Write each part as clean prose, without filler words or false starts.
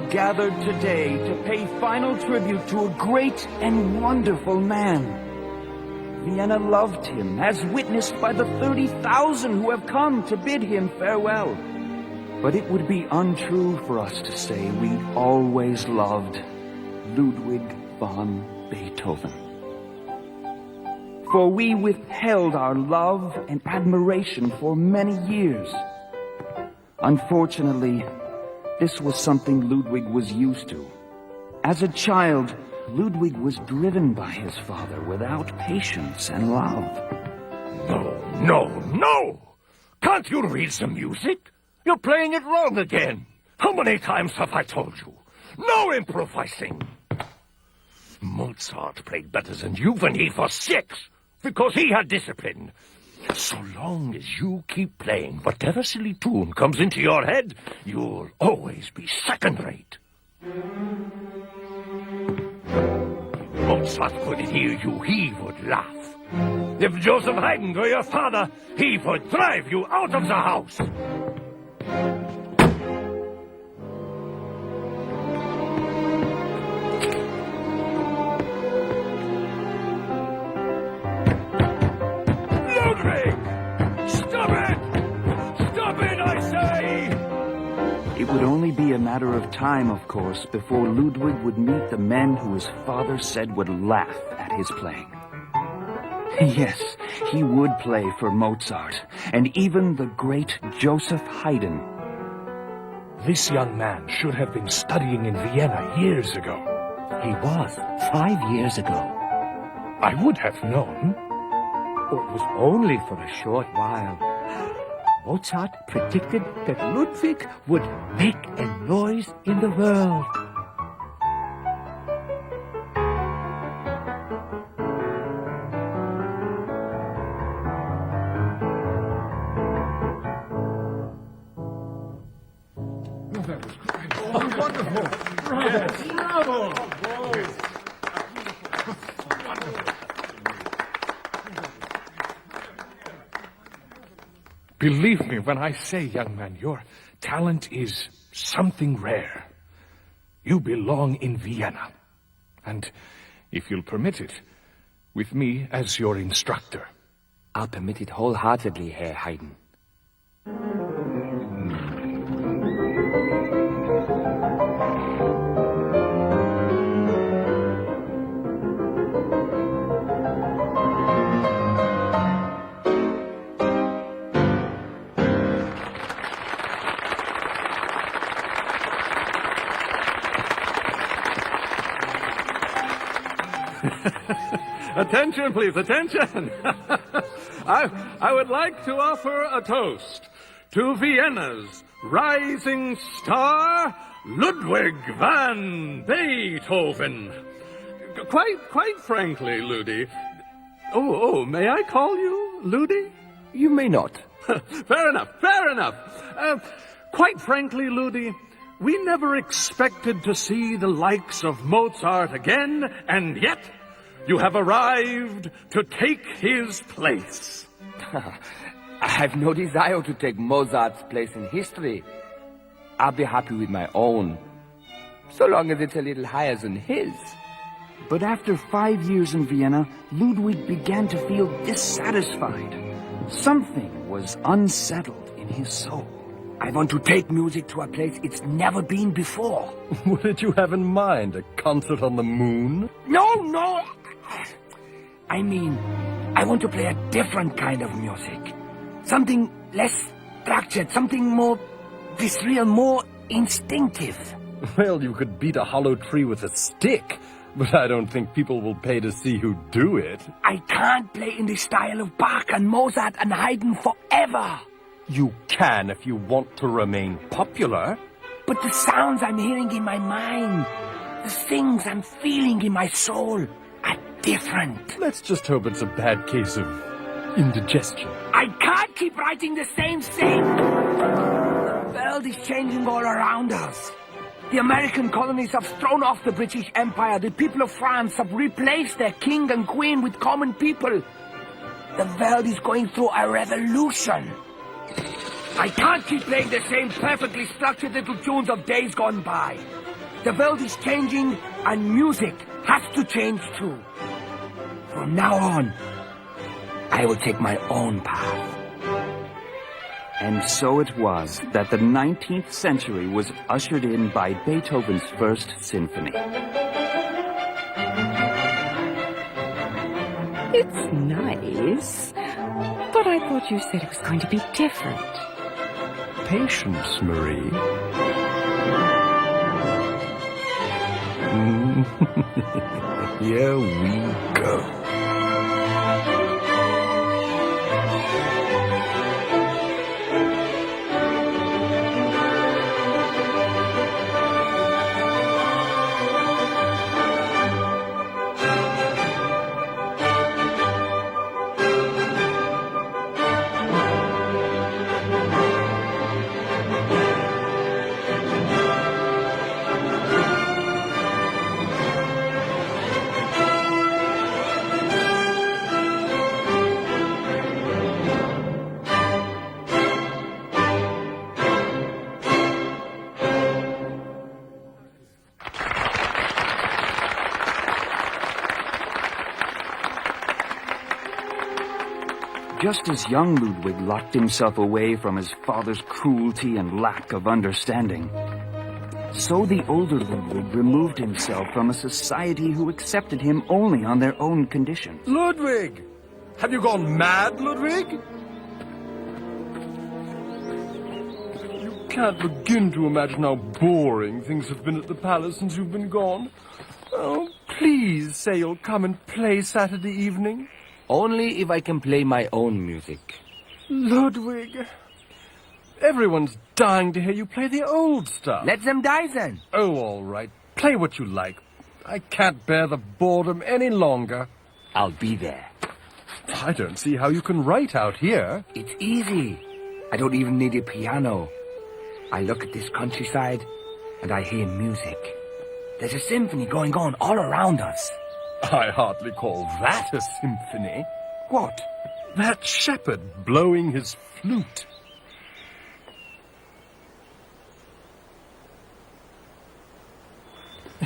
are gathered today to pay final tribute to a great and wonderful man. Vienna loved him, as witnessed by the 30,000 who have come to bid him farewell. But it would be untrue for us to say we always loved Ludwig van Beethoven. For we withheld our love and admiration for many years. Unfortunately, this was something Ludwig was used to. As a child, Ludwig was driven by his father without patience and love. No! Can't you read some music? You're playing it wrong again. How many times have I told you? No improvising! Mozart played better than you when he was 6, because he had discipline. So long as you keep playing whatever silly tune comes into your head, you'll always be second-rate. If Mozart could hear you, he would laugh. If Joseph Haydn were your father, he would drive you out of the house. It would only be a matter of time, of course, before Ludwig would meet the men who his father said would laugh at his playing. Yes, he would play for Mozart, and even the great Joseph Haydn. This young man should have been studying in Vienna years ago. He was 5 years ago. I would have known. It was only for a short while. Mozart predicted that Ludwig would make a noise in the world. That was great. Oh, wonderful. Bravo. Bravo. Believe me when I say, young man, your talent is something rare. You belong in Vienna. And, if you'll permit it, with me as your instructor. I'll permit it wholeheartedly, Herr Haydn. Attention, please, attention. I would like to offer a toast to Vienna's rising star, Ludwig van Beethoven. Quite frankly, Ludi. Oh, may I call you Ludi? You may not. Fair enough. Quite frankly, Ludi, we never expected to see the likes of Mozart again, and yet you have arrived to take his place. I have no desire to take Mozart's place in history. I'll be happy with my own, so long as it's a little higher than his. But after 5 years in Vienna, Ludwig began to feel dissatisfied. Something was unsettled in his soul. I want to take music to a place it's never been before. What did you have in mind? A concert on the moon? No. I mean, I want to play a different kind of music. Something less structured, something more visceral, more instinctive. Well, you could beat a hollow tree with a stick, but I don't think people will pay to see who do it. I can't play in the style of Bach and Mozart and Haydn forever. You can if you want to remain popular. But the sounds I'm hearing in my mind, the things I'm feeling in my soul are different. Let's just hope it's a bad case of indigestion. I can't keep writing the same thing. The world is changing all around us. The American colonies have thrown off the British Empire. The people of France have replaced their king and queen with common people. The world is going through a revolution. I can't keep playing the same perfectly structured little tunes of days gone by. The world is changing, and music has to change too. From now on, I will take my own path. And so it was that the 19th century was ushered in by Beethoven's First Symphony. It's nice, but I thought you said it was going to be different. Patience, Marie. Here we go. Just as young Ludwig locked himself away from his father's cruelty and lack of understanding, so the older Ludwig removed himself from a society who accepted him only on their own conditions. Ludwig! Have you gone mad, Ludwig? You can't begin to imagine how boring things have been at the palace since you've been gone. Oh, please say you'll come and play Saturday evening. Only if I can play my own music. Ludwig, everyone's dying to hear you play the old stuff. Let them die then. Oh, all right. Play what you like. I can't bear the boredom any longer. I'll be there. I don't see how you can write out here. It's easy. I don't even need a piano. I look at this countryside and I hear music. There's a symphony going on all around us. I hardly call that a symphony. What? That shepherd blowing his flute.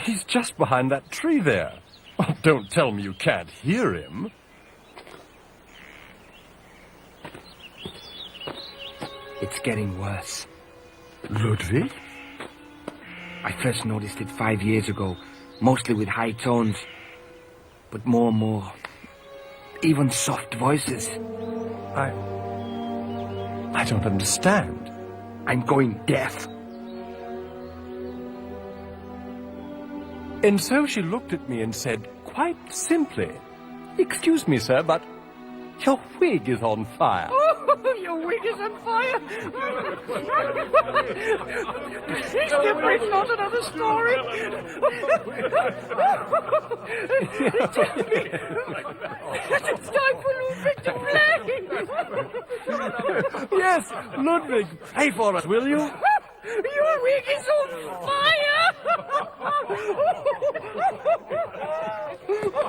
He's just behind that tree there. Oh, don't tell me you can't hear him. It's getting worse. Ludwig? I first noticed it 5 years ago, mostly with high tones, but more and more, even soft voices. I don't understand. I'm going deaf. And so she looked at me and said, quite simply, "Excuse me, sir, but your wig is on fire." Your wig is on fire. Skipper, it's not another story. It's time for Ludwig to play. Yes, Ludwig, pay for it, will you? Your wig is on fire.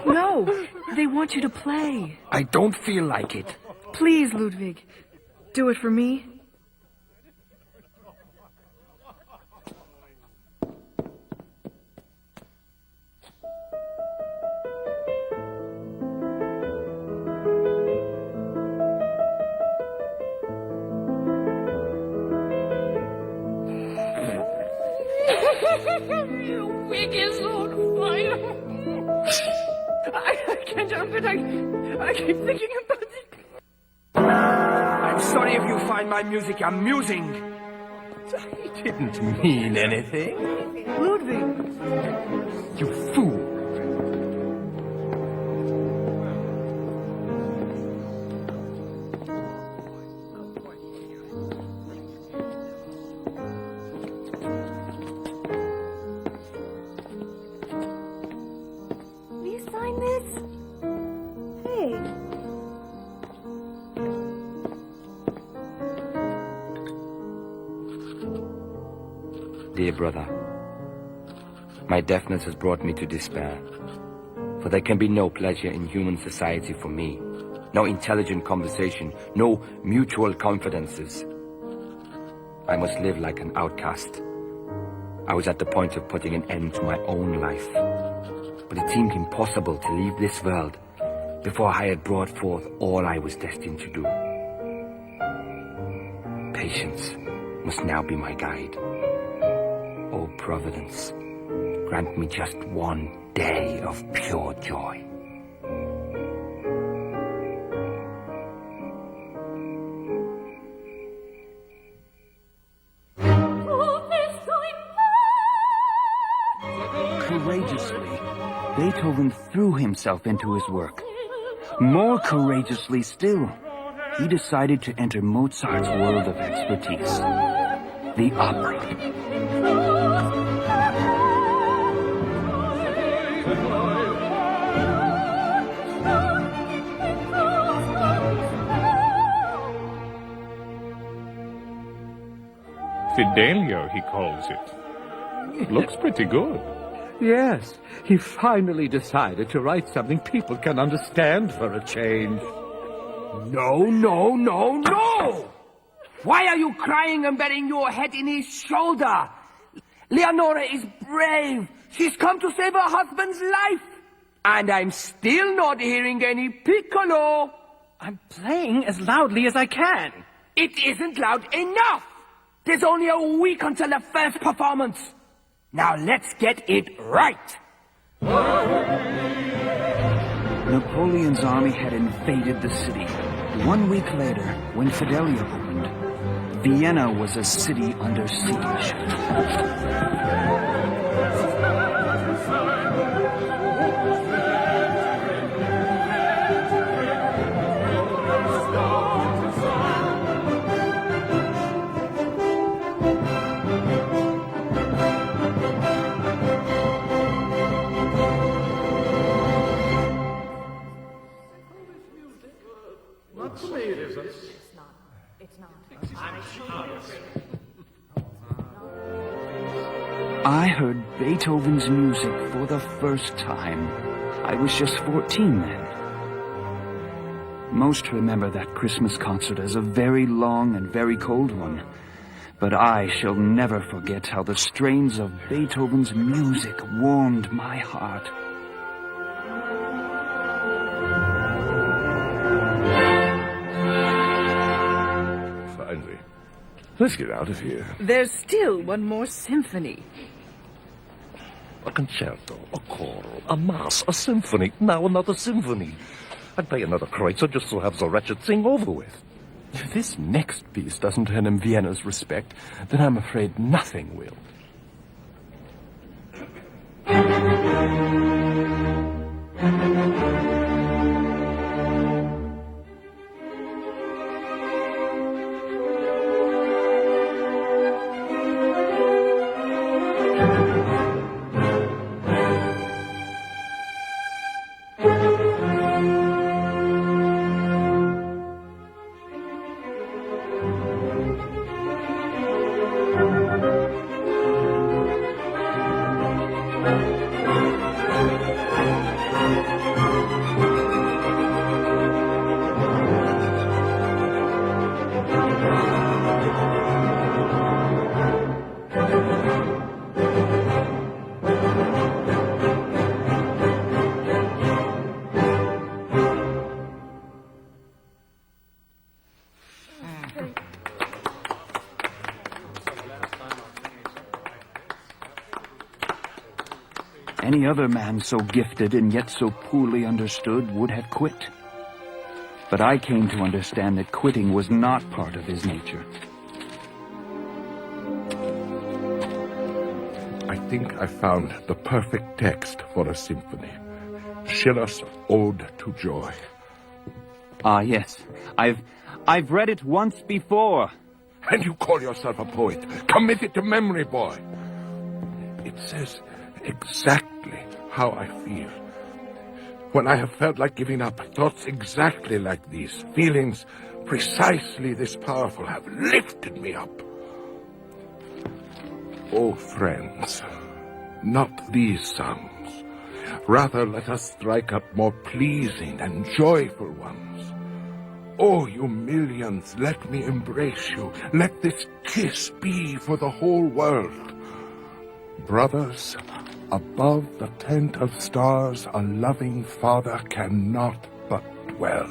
No, they want you to play. I don't feel like it. Please, Ludwig, do it for me. Your wig is on fire. I can't help it. I keep thinking about it. I'm sorry if you find my music amusing. I didn't mean anything. Ludwig. You fool. Will you sign this? Hey. Dear brother, my deafness has brought me to despair. For there can be no pleasure in human society for me. No intelligent conversation, no mutual confidences. I must live like an outcast. I was at the point of putting an end to my own life. But it seemed impossible to leave this world before I had brought forth all I was destined to do. Patience must now be my guide. O Providence, grant me just one day of pure joy. Courageously, Beethoven threw himself into his work. More courageously still, he decided to enter Mozart's world of expertise, the opera. Fidelio, he calls it. Looks pretty good. Yes, he finally decided to write something people can understand for a change. No, no, no, no! Why are you crying and burying your head in his shoulder? Leonora is brave. She's come to save her husband's life. And I'm still not hearing any piccolo. I'm playing as loudly as I can. It isn't loud enough. There's only a week until the first performance. Now let's get it right. Napoleon's army had invaded the city. 1 week later, when Fidelio opened, Vienna was a city under siege. I heard Beethoven's music for the first time. I was just 14 then. Most remember that Christmas concert as a very long and very cold one. But I shall never forget how the strains of Beethoven's music warmed my heart. Finally. Let's get out of here. There's still one more symphony. A concerto, a choral, a mass, a symphony, now another symphony. I'd pay another kreutzer just to have the wretched thing over with. If this next piece doesn't earn him Vienna's respect, then I'm afraid nothing will. Any other man so gifted and yet so poorly understood would have quit. But I came to understand that quitting was not part of his nature. I think I found the perfect text for a symphony. Schiller's Ode to Joy. Ah, yes. I've read it once before. And you call yourself a poet. Commit it to memory, boy. It says exactly how I feel. When I have felt like giving up, thoughts exactly like these, feelings precisely this powerful have lifted me up. Oh, friends, not these songs. Rather, let us strike up more pleasing and joyful ones. Oh, you millions, let me embrace you. Let this kiss be for the whole world. Brothers, above the tent of stars a loving father cannot but dwell.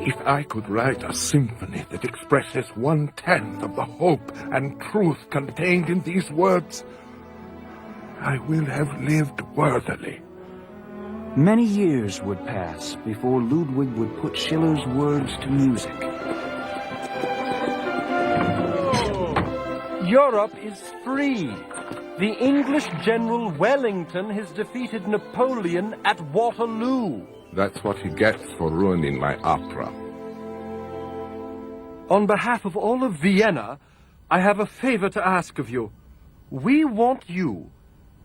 If I could write a symphony that expresses 1/10 of the hope and truth contained in these words, I will have lived worthily. Many years would pass before Ludwig would put Schiller's words to music. Europe is free. The English General Wellington has defeated Napoleon at Waterloo. That's what he gets for ruining my opera. On behalf of all of Vienna, I have a favor to ask of you. We want you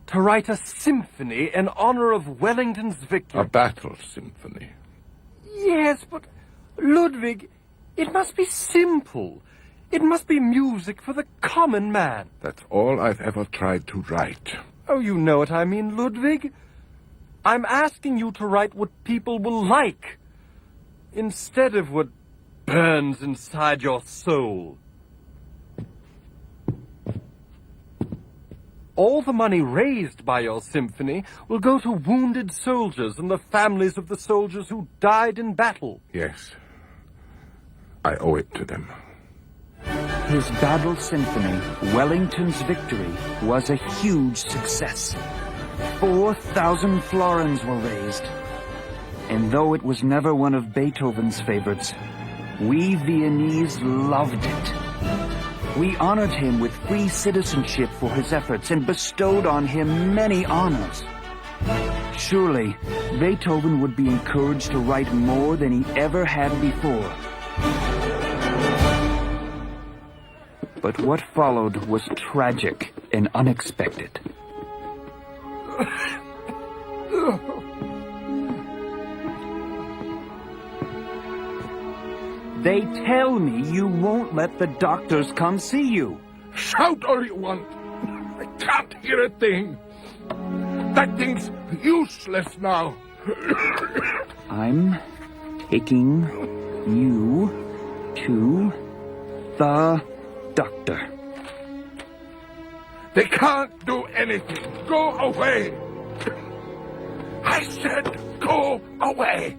to write a symphony in honor of Wellington's victory. A battle symphony. Yes, but Ludwig, it must be simple. It must be music for the common man. That's all I've ever tried to write. Oh, you know what I mean, Ludwig. I'm asking you to write what people will like, instead of what burns inside your soul. All the money raised by your symphony will go to wounded soldiers and the families of the soldiers who died in battle. Yes, I owe it to them. His battle symphony, Wellington's Victory, was a huge success. 4,000 florins were raised. And though it was never one of Beethoven's favorites, we Viennese loved it. We honored him with free citizenship for his efforts and bestowed on him many honors. Surely, Beethoven would be encouraged to write more than he ever had before. But what followed was tragic and unexpected. They tell me you won't let the doctors come see you. Shout all you want. I can't hear a thing. That thing's useless now. I'm taking you to the doctor. They can't do anything. Go away. I said go away.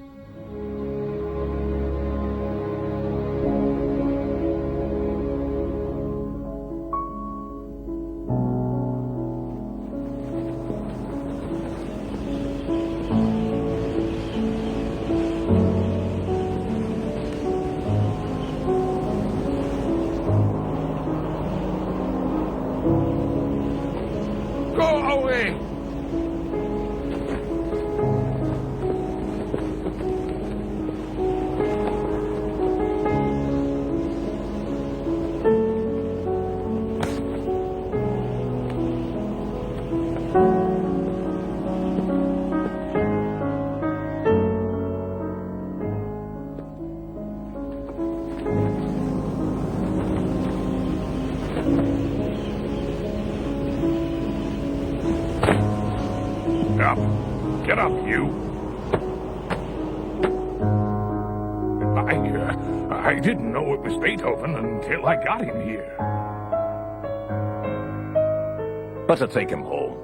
Get up, you. I didn't know it was Beethoven until I got in here. Better take him home.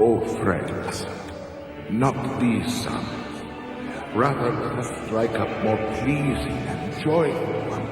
Oh, friends, not these songs. Rather, let us strike up more pleasing and joyful ones.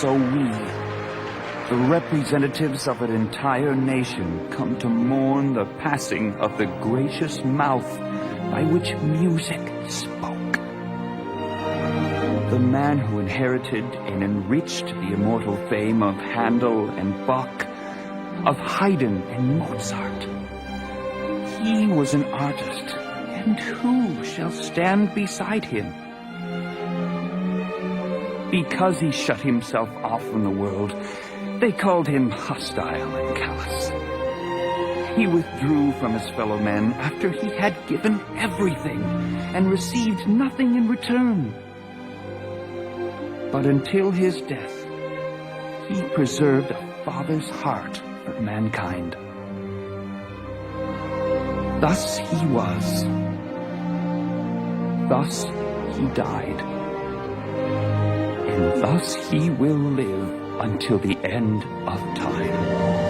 so we, the representatives of an entire nation, come to mourn the passing of the gracious mouth by which music spoke. The man who inherited and enriched the immortal fame of Handel and Bach, of Haydn and Mozart. He was an artist, and who shall stand beside him? Because he shut himself off from the world, they called him hostile and callous. He withdrew from his fellow men after he had given everything and received nothing in return. But until his death, he preserved a father's heart for mankind. Thus he was. Thus he died. And thus he will live until the end of time.